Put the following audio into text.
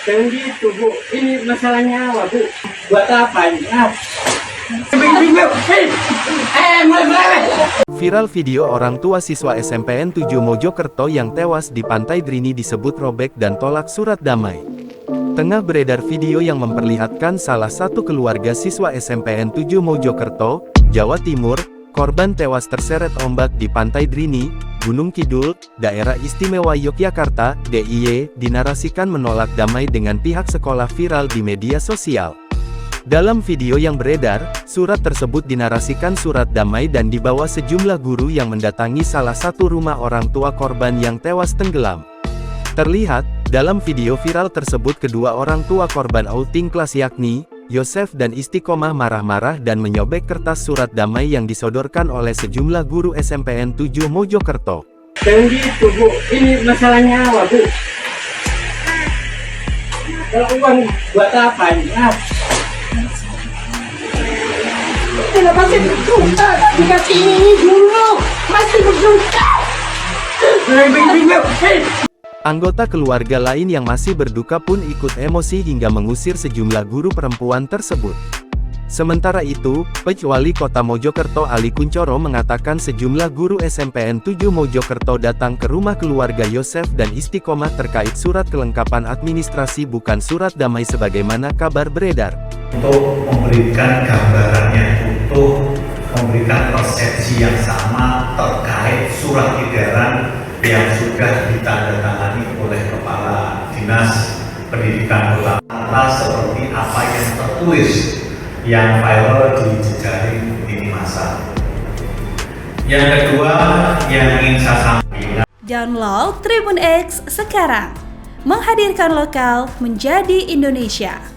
Jangan gitu, Bu. Ini masalah nyawa, Bu. Buat apa ini? Viral video orang tua siswa SMPN 7 Mojokerto yang tewas di Pantai Drini disebut robek dan tolak surat damai. Tengah beredar video yang memperlihatkan salah satu keluarga siswa SMPN 7 Mojokerto, Jawa Timur, korban tewas terseret ombak di Pantai Drini, Gunung Kidul, Daerah Istimewa Yogyakarta, DIY, dinarasikan menolak damai dengan pihak sekolah viral di media sosial. Dalam video yang beredar, surat tersebut dinarasikan surat damai dan dibawa sejumlah guru yang mendatangi salah satu rumah orang tua korban yang tewas tenggelam. Terlihat, dalam video viral tersebut kedua orang tua korban outing kelas yakni, Yosef dan Istiqomah marah-marah dan menyobek kertas surat damai yang disodorkan oleh sejumlah guru SMPN 7 Mojokerto. Jangan gitu, Bu. Ini masalah nyawa, Bu. Kalau uang buat apa ini? Kenapa masih berduka? Dikasih ini dulu, masih berduka. Anggota keluarga lain yang masih berduka pun ikut emosi hingga mengusir sejumlah guru perempuan tersebut. Sementara itu, Pj Wali Kota Mojokerto Ali Kuncoro mengatakan sejumlah guru SMPN 7 Mojokerto datang ke rumah keluarga Yosef dan Istiqomah terkait surat kelengkapan administrasi bukan surat damai sebagaimana kabar beredar. Untuk memberikan gambarannya, untuk memberikan persepsi yang sama terkait surat edaran yang sudah ditandatangani oleh Kepala Dinas Pendidikan Kota seperti apa yang tertulis yang viral di jejaring lini masa. Yang kedua yang ingin saya sampaikan, download Tribun X sekarang, menghadirkan lokal menjadi Indonesia.